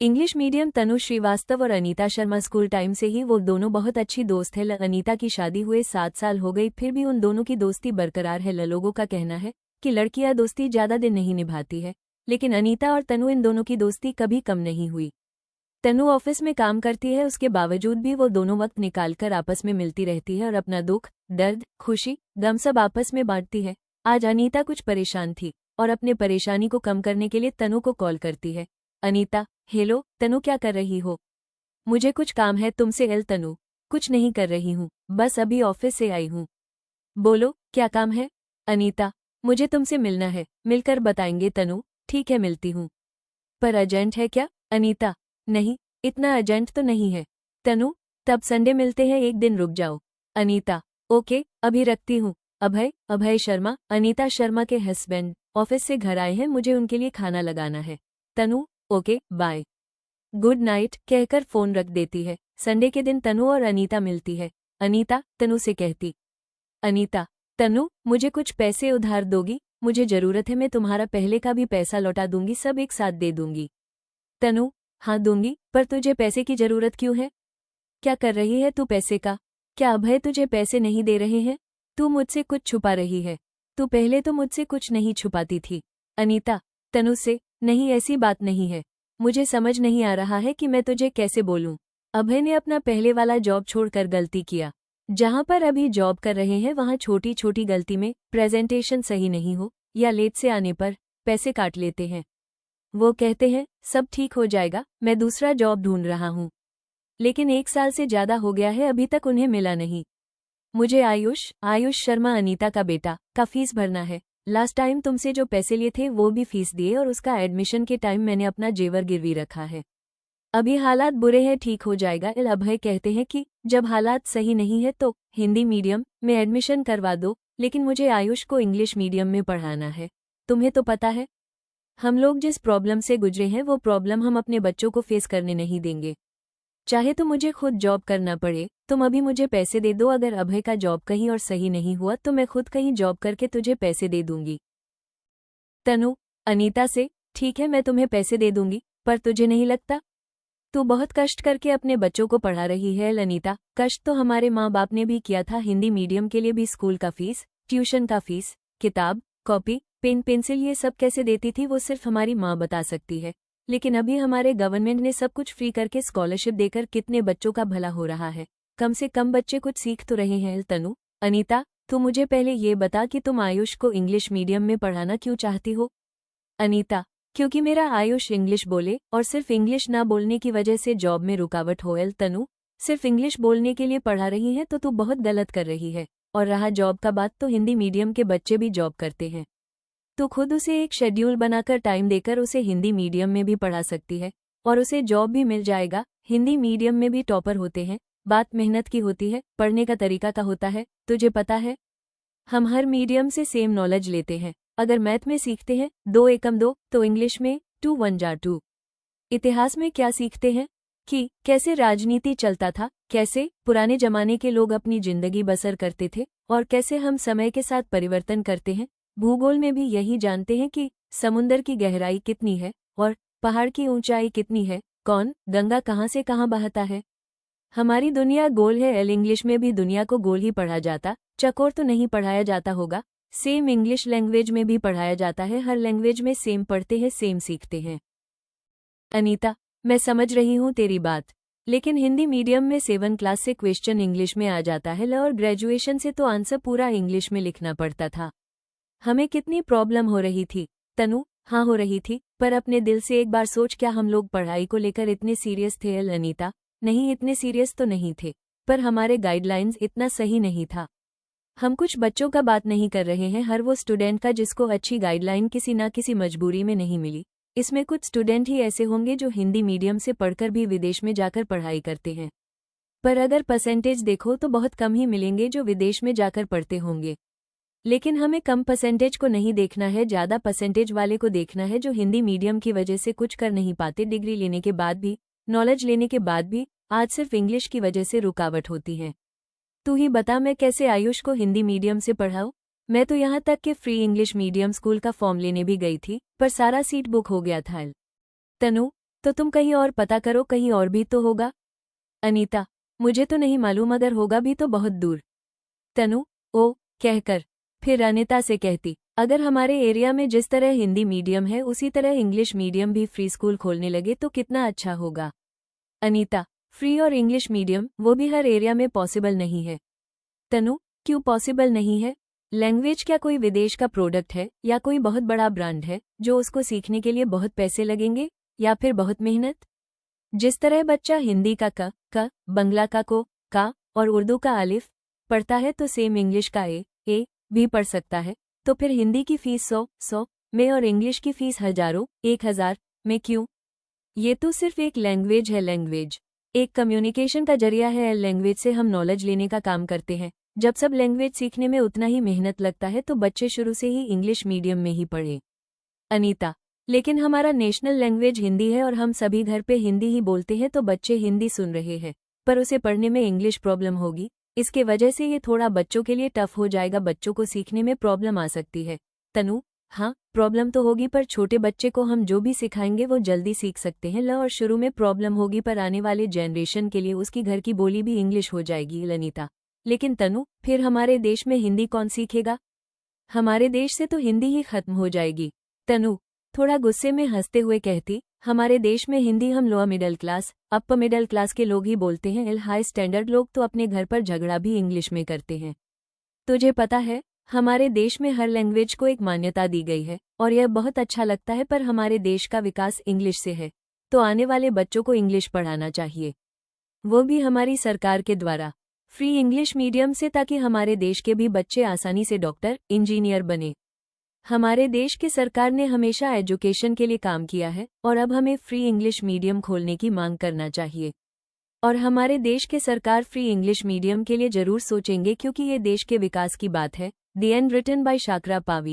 English medium तनु श्रीवास्तव और Anita Sharma school time से ही वो दोनों बहुत अच्छी दोस्त है। अनीता की शादी हुए 7 साल हो गई, फिर भी उन दोनों की दोस्ती बरकरार है। लोगों का कहना है कि लड़कियां दोस्ती ज्यादा दिन नहीं निभाती है, लेकिन अनीता और तनु इन दोनों की दोस्ती कभी कम नहीं हुई। तनु ऑफिस में काम करती है, उसके बावजूद भी वो दोनों वक्त निकालकर आपस में मिलती रहती है और अपना दुख, दर्द, खुशी, गम सब आपस में बांटती है। आज अनीता कुछ परेशान थी और अपने परेशानी को कम करने के लिए तनु को कॉल करती है। अनीता, हेलो तनु, क्या कर रही हो? मुझे कुछ काम है तुमसे। एल तनु, कुछ नहीं कर रही हूँ, बस अभी ऑफिस से आई हूँ। बोलो क्या काम है? अनीता, मुझे तुमसे मिलना है, मिलकर बताएंगे। तनु, ठीक है मिलती हूँ। पर अर्जेंट है क्या? अनीता, नहीं, इतना अर्जेंट तो नहीं है। तनु, तब संडे मिलते हैं, एक दिन रुक जाओ। अनीता, ओके, अभी रखती हूँ। अभय अभय शर्मा, अनीता शर्मा के हस्बैंड, ऑफिस से घर आए हैं, मुझे उनके लिए खाना लगाना है। तनु, ओके बाय, गुड नाइट कहकर फोन रख देती है। संडे के दिन तनु और अनीता मिलती है। अनीता तनु से कहती, अनीता, तनु, मुझे कुछ पैसे उधार दोगी? मुझे जरूरत है, मैं तुम्हारा पहले का भी पैसा लौटा दूंगी, सब एक साथ दे दूंगी। तनु, हाँ दूंगी, पर तुझे पैसे की जरूरत क्यों है? क्या कर रही है तू पैसे का? क्या अभय तुझे पैसे नहीं दे रहे हैं? तू मुझसे कुछ छुपा रही है। तू पहले तो मुझसे कुछ नहीं छुपाती थी। अनीता, तनु से, नहीं ऐसी बात नहीं है, मुझे समझ नहीं आ रहा है कि मैं तुझे कैसे बोलूं। अभय ने अपना पहले वाला जॉब छोड़कर गलती किया। जहां पर अभी जॉब कर रहे हैं वहां छोटी छोटी गलती में प्रेजेंटेशन सही नहीं हो या लेट से आने पर पैसे काट लेते हैं। वो कहते हैं सब ठीक हो जाएगा, मैं दूसरा जॉब ढूंढ रहा हूं। लेकिन 1 साल से ज्यादा हो गया है, अभी तक उन्हें मिला नहीं। मुझे आयुष शर्मा, अनीता का बेटा, का फीस भरना है। लास्ट टाइम तुमसे जो पैसे लिए थे वो भी फीस दिए और उसका एडमिशन के टाइम मैंने अपना जेवर गिरवी रखा है। अभी हालात बुरे हैं, ठीक हो जाएगा। अभय कहते हैं कि जब हालात सही नहीं है तो हिंदी मीडियम में एडमिशन करवा दो, लेकिन मुझे आयुष को इंग्लिश मीडियम में पढ़ाना है। तुम्हें तो पता है हम लोग जिस प्रॉब्लम से गुजरे हैं वो प्रॉब्लम हम अपने बच्चों को फेस करने नहीं देंगे। चाहे तो मुझे खुद जॉब करना पड़े, तुम अभी मुझे पैसे दे दो। अगर अभय का जॉब कहीं और सही नहीं हुआ तो मैं खुद कहीं जॉब करके तुझे पैसे दे दूंगी। तनु, अनीता से, ठीक है मैं तुम्हें पैसे दे दूंगी, पर तुझे नहीं लगता तू बहुत कष्ट करके अपने बच्चों को पढ़ा रही है? अनीता, कष्ट तो हमारे माँ बाप ने भी किया था। हिंदी मीडियम के लिए भी स्कूल का फीस, ट्यूशन का फीस, किताब, कॉपी, पेन, पेंसिल, ये सब कैसे देती थी वो सिर्फ हमारी माँ बता सकती है। लेकिन अभी हमारे गवर्नमेंट ने सब कुछ फ्री करके स्कॉलरशिप देकर कितने बच्चों का भला हो रहा है। कम से कम बच्चे कुछ सीख तो रहे हैं। तनु, अनीता, तू मुझे पहले ये बता कि तुम आयुष को इंग्लिश मीडियम में पढ़ाना क्यों चाहती हो? अनीता, क्योंकि मेरा आयुष इंग्लिश बोले और सिर्फ इंग्लिश ना बोलने की वजह से जॉब में रुकावट हो। तनु, सिर्फ इंग्लिश बोलने के लिए पढ़ा रही है तो तू बहुत गलत कर रही है। और रहा जॉब का बात, तो हिंदी मीडियम के बच्चे भी जॉब करते हैं। तो खुद उसे एक शेड्यूल बनाकर टाइम देकर उसे हिंदी मीडियम में भी पढ़ा सकती है और उसे जॉब भी मिल जाएगा। हिंदी मीडियम में भी टॉपर होते हैं। बात मेहनत की होती है, पढ़ने का तरीका का होता है। तुझे पता है हम हर मीडियम से सेम नॉलेज लेते हैं। अगर मैथ में सीखते हैं 2 एकम 2, तो इंग्लिश में 2 1 जा 2। इतिहास में क्या सीखते हैं कि कैसे राजनीति चलता था, कैसे पुराने जमाने के लोग अपनी जिंदगी बसर करते थे और कैसे हम समय के साथ परिवर्तन करते हैं। भूगोल में भी यही जानते हैं कि समुंदर की गहराई कितनी है और पहाड़ की ऊंचाई कितनी है, कौन गंगा कहाँ से कहाँ बहता है। हमारी दुनिया गोल है। इंग्लिश में भी दुनिया को गोल ही पढ़ा जाता, चकोर तो नहीं पढ़ाया जाता होगा। सेम इंग्लिश लैंग्वेज में भी पढ़ाया जाता है, हर लैंग्वेज में सेम पढ़ते हैं, सेम सीखते हैं। अनीता, मैं समझ रही हूँ तेरी बात, लेकिन हिंदी मीडियम में 7 क्लास से क्वेश्चन इंग्लिश में आ जाता है और ग्रेजुएशन से तो आंसर पूरा इंग्लिश में लिखना पड़ता था। हमें कितनी प्रॉब्लम हो रही थी। तनु, हाँ हो रही थी, पर अपने दिल से एक बार सोच, क्या हम लोग पढ़ाई को लेकर इतने सीरियस थे? अनीता, नहीं इतने सीरियस तो नहीं थे, पर हमारे गाइडलाइंस इतना सही नहीं था। हम कुछ बच्चों का बात नहीं कर रहे हैं, हर वो स्टूडेंट का जिसको अच्छी गाइडलाइन किसी ना किसी मजबूरी में नहीं मिली। इसमें कुछ स्टूडेंट ही ऐसे होंगे जो हिंदी मीडियम से पढ़कर भी विदेश में जाकर पढ़ाई करते हैं, पर अगर परसेंटेज देखो तो बहुत कम ही मिलेंगे जो विदेश में जाकर पढ़ते होंगे। लेकिन हमें कम परसेंटेज को नहीं देखना है, ज़्यादा परसेंटेज वाले को देखना है जो हिंदी मीडियम की वजह से कुछ कर नहीं पाते। डिग्री लेने के बाद भी, नॉलेज लेने के बाद भी आज सिर्फ इंग्लिश की वजह से रुकावट होती है। तू ही बता मैं कैसे आयुष को हिंदी मीडियम से पढ़ाऊँ? मैं तो यहाँ तक कि फ्री इंग्लिश मीडियम स्कूल का फॉर्म लेने भी गई थी, पर सारा सीट बुक हो गया था। तनु, तो तुम कहीं और पता करो, कहीं और भी तो होगा। अनीता, मुझे तो नहीं मालूम, अगर होगा भी तो बहुत दूर। तनु, ओ कहकर फिर अनीता से कहती, अगर हमारे एरिया में जिस तरह हिंदी मीडियम है उसी तरह इंग्लिश मीडियम भी फ्री स्कूल खोलने लगे तो कितना अच्छा होगा। अनीता, फ्री और इंग्लिश मीडियम वो भी हर एरिया में पॉसिबल नहीं है। तनु, क्यों पॉसिबल नहीं है? लैंग्वेज क्या कोई विदेश का प्रोडक्ट है या कोई बहुत बड़ा ब्रांड है जो उसको सीखने के लिए बहुत पैसे लगेंगे या फिर बहुत मेहनत? जिस तरह बच्चा हिंदी का क, बंगला का को, का और उर्दू का अलिफ पढ़ता है तो सेम इंग्लिश का ए भी पढ़ सकता है। तो फिर हिंदी की फीस 100 में और इंग्लिश की फीस हजारों 1000 में क्यों? ये तो सिर्फ एक लैंग्वेज है। लैंग्वेज एक कम्युनिकेशन का जरिया है। लैंग्वेज से हम नॉलेज लेने का काम करते हैं। जब सब लैंग्वेज सीखने में उतना ही मेहनत लगता है तो बच्चे शुरू से ही इंग्लिश मीडियम में ही पढ़े। अनीता, लेकिन हमारा नेशनल लैंग्वेज हिंदी है और हम सभी घर पे हिंदी ही बोलते हैं तो बच्चे हिंदी सुन रहे हैं पर उसे पढ़ने में इंग्लिश प्रॉब्लम होगी। इसके वजह से ये थोड़ा बच्चों के लिए टफ हो जाएगा, बच्चों को सीखने में प्रॉब्लम आ सकती है। तनु, हाँ प्रॉब्लम तो होगी पर छोटे बच्चे को हम जो भी सिखाएंगे वो जल्दी सीख सकते हैं। और शुरू में प्रॉब्लम होगी पर आने वाले जनरेशन के लिए उसकी घर की बोली भी इंग्लिश हो जाएगी। अनीता, लेकिन तनु, फिर हमारे देश में हिंदी कौन सीखेगा? हमारे देश से तो हिंदी ही खत्म हो जाएगी। तनु थोड़ा गुस्से में हंसते हुए कहती, हमारे देश में हिंदी हम lower middle class, upper middle class के लोग ही बोलते हैं। हाई स्टैंडर्ड लोग तो अपने घर पर झगड़ा भी इंग्लिश में करते हैं। तुझे पता है हमारे देश में हर लैंग्वेज को एक मान्यता दी गई है और यह बहुत अच्छा लगता है, पर हमारे देश का विकास इंग्लिश से है तो आने वाले बच्चों को इंग्लिश पढ़ाना चाहिए, वो भी हमारी सरकार के द्वारा फ्री इंग्लिश मीडियम से, ताकि हमारे देश के भी बच्चे आसानी से डॉक्टर इंजीनियर बने। हमारे देश की सरकार ने हमेशा एजुकेशन के लिए काम किया है और अब हमें फ्री इंग्लिश मीडियम खोलने की मांग करना चाहिए। और हमारे देश के सरकार फ्री इंग्लिश मीडियम के लिए जरूर सोचेंगे क्योंकि ये देश के विकास की बात है। The end written by Shakra पावी।